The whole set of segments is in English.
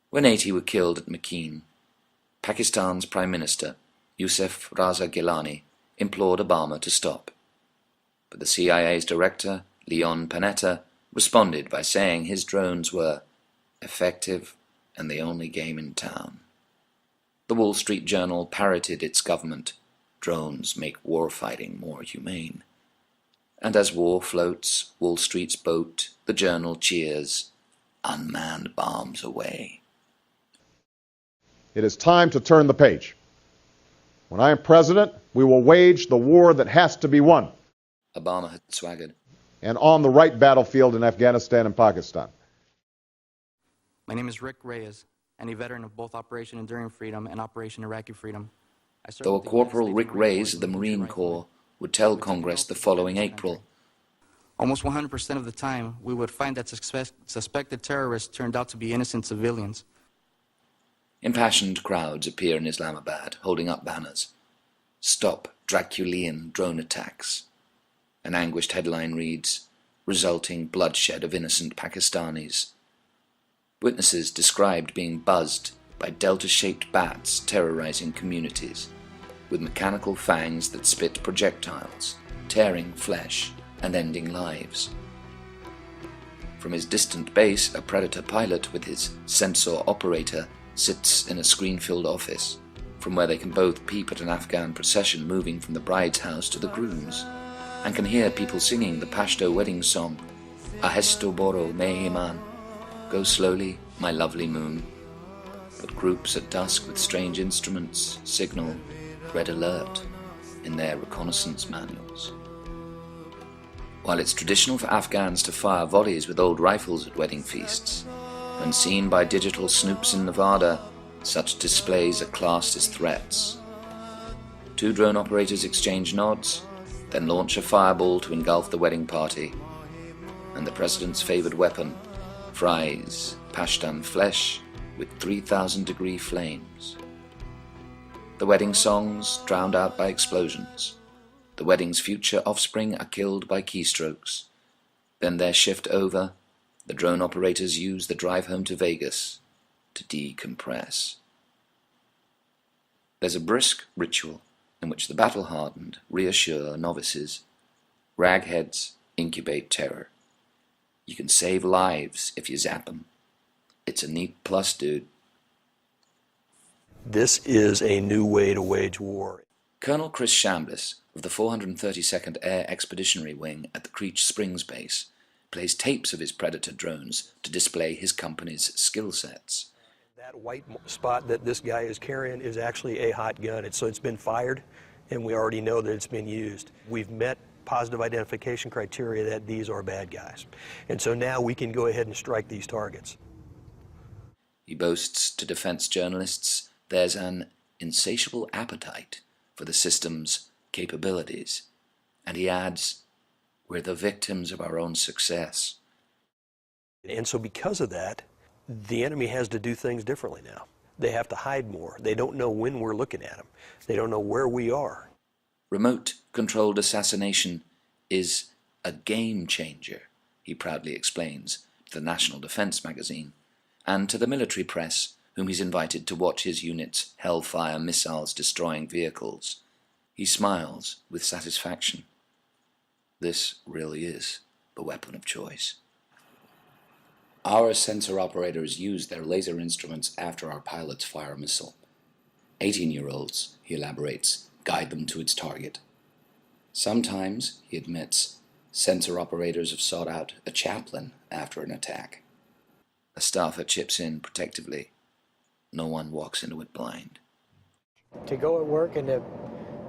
When 80 were killed at Mekine, Pakistan's Prime Minister, Yusuf Raza Gilani, implored Obama to stop. But the CIA's director, Leon Panetta, responded by saying his drones were effective and the only game in town. The Wall Street Journal parroted its government, "Drones make warfighting more humane." And as war floats Wall Street's boat, the Journal cheers, "Unmanned bombs away." It is time to turn the page. When I am president, we will wage the war that has to be won. Obama had swaggered. And on the right battlefield in Afghanistan and Pakistan. My name is Rick Reyes, and a veteran of both Operation Enduring Freedom and Operation Iraqi Freedom. Though a Corporal Rick Reyes of the Marine Corps would tell Congress the following April, almost 100% of the time, we would find that suspected terrorists turned out to be innocent civilians. Impassioned crowds appear in Islamabad, holding up banners. "Stop Draculean drone attacks." An anguished headline reads, "Resulting bloodshed of innocent Pakistanis." Witnesses described being buzzed by delta-shaped bats terrorizing communities, with mechanical fangs that spit projectiles, tearing flesh and ending lives. From his distant base, a Predator pilot with his sensor operator sits in a screen-filled office, from where they can both peep at an Afghan procession moving from the bride's house to the groom's, and can hear people singing the Pashto wedding song, "Ahesto Boro Mehiman," "Go slowly, my lovely moon." But groups at dusk with strange instruments signal "Red Alert" in their reconnaissance manuals. While it's traditional for Afghans to fire volleys with old rifles at wedding feasts, when seen by digital snoops in Nevada, such displays are classed as threats. Two drone operators exchange nods, then launch a fireball to engulf the wedding party, and the president's favored weapon fries Pashtun flesh with 3,000-degree flames. The wedding songs drowned out by explosions. The wedding's future offspring are killed by keystrokes. Then their shift over, the drone operators use the drive home to Vegas to decompress. There's a brisk ritual in which the battle-hardened reassure novices. Ragheads incubate terror. You can save lives if you zap them. It's a neat plus, dude. This is a new way to wage war. Colonel Chris Chambliss of the 432nd Air Expeditionary Wing at the Creech Springs base plays tapes of his Predator drones to display his company's skill sets. That white spot that this guy is carrying is actually a hot gun. So it's been fired, and we already know that it's been used. We've met positive identification criteria that these are bad guys. And so now we can go ahead and strike these targets. He boasts to defense journalists there's an insatiable appetite for the system's capabilities, and he adds, "We're the victims of our own success." And so because of that, the enemy has to do things differently now. They have to hide more. They don't know when we're looking at them. They don't know where we are. Remote-controlled assassination is a game changer, he proudly explains to the National Defense magazine, and to the military press, whom he's invited to watch his unit's Hellfire missiles destroying vehicles. He smiles with satisfaction. This really is the weapon of choice. Our sensor operators use their laser instruments after our pilots fire a missile. 18-year-olds, he elaborates, guide them to its target. Sometimes, he admits, sensor operators have sought out a chaplain after an attack. A staffer chips in protectively. No one walks into it blind. To go at work and to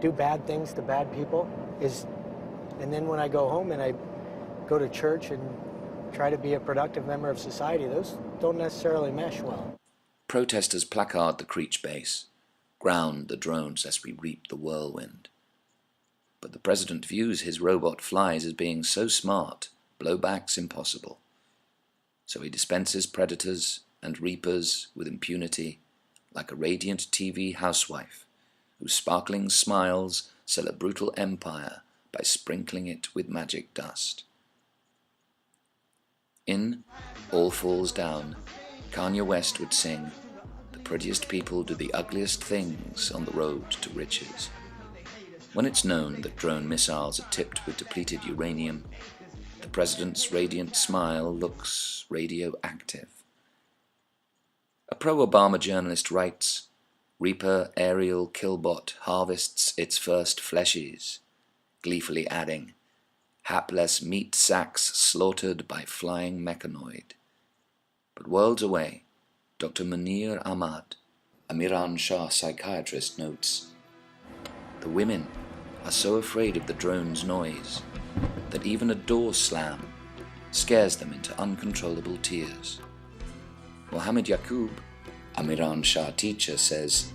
do bad things to bad people is, and then when I go home and I go to church and try to be a productive member of society, those don't necessarily mesh well. Protesters placard the Creech base, ground the drones lest we reap the whirlwind. But the president views his robot flies as being so smart, blowback's impossible. So he dispenses predators and reapers with impunity, like a radiant TV housewife, whose sparkling smiles sell a brutal empire by sprinkling it with magic dust. In All Falls Down, Kanye West would sing, "The prettiest people do the ugliest things on the road to riches." When it's known that drone missiles are tipped with depleted uranium, the president's radiant smile looks radioactive. A pro-Obama journalist writes, "Reaper aerial killbot harvests its first fleshies," gleefully adding, "hapless meat sacks slaughtered by flying mechanoid." But worlds away, Dr. Munir Ahmad, a Miran Shah psychiatrist, notes, "The women are so afraid of the drone's noise that even a door slam scares them into uncontrollable tears." Mohammed Yaqub, a Miran Shah teacher, says,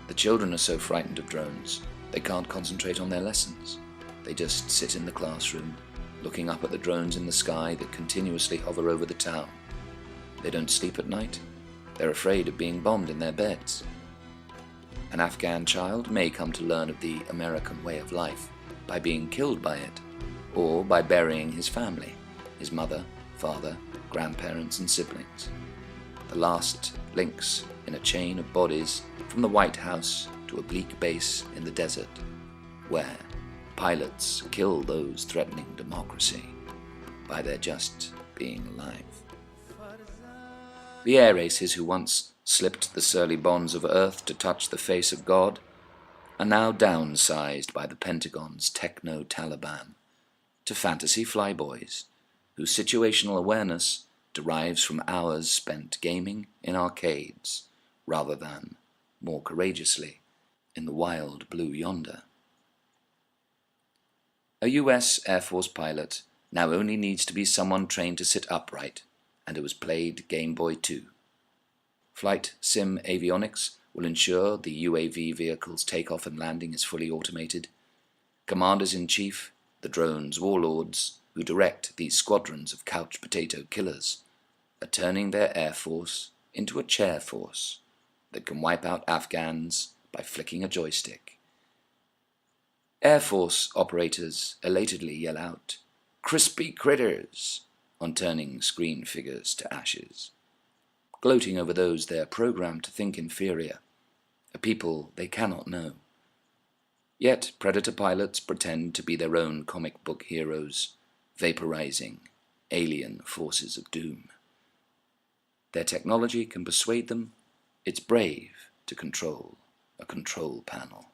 "The children are so frightened of drones, they can't concentrate on their lessons. They just sit in the classroom, looking up at the drones in the sky that continuously hover over the town. They don't sleep at night. They're afraid of being bombed in their beds." An Afghan child may come to learn of the American way of life by being killed by it, or by burying his family, his mother, father, grandparents, and siblings. The last links in a chain of bodies from the White House to a bleak base in the desert, where pilots kill those threatening democracy by their just being alive. The air aces who once slipped the surly bonds of Earth to touch the face of God are now downsized by the Pentagon's techno-Taliban to fantasy flyboys whose situational awareness derives from hours spent gaming in arcades rather than, more courageously, in the wild blue yonder. A US Air Force pilot now only needs to be someone trained to sit upright and who has played Game Boy 2. Flight sim avionics will ensure the UAV vehicle's takeoff and landing is fully automated. Commanders-in-chief, the drone's warlords, who direct these squadrons of couch potato killers, are turning their air force into a chair force that can wipe out Afghans by flicking a joystick. Air Force operators elatedly yell out, "Crispy critters," on turning screen figures to ashes, gloating over those they're programmed to think inferior, a people they cannot know. Yet Predator pilots pretend to be their own comic book heroes, vaporizing alien forces of doom. Their technology can persuade them it's brave to control a control panel.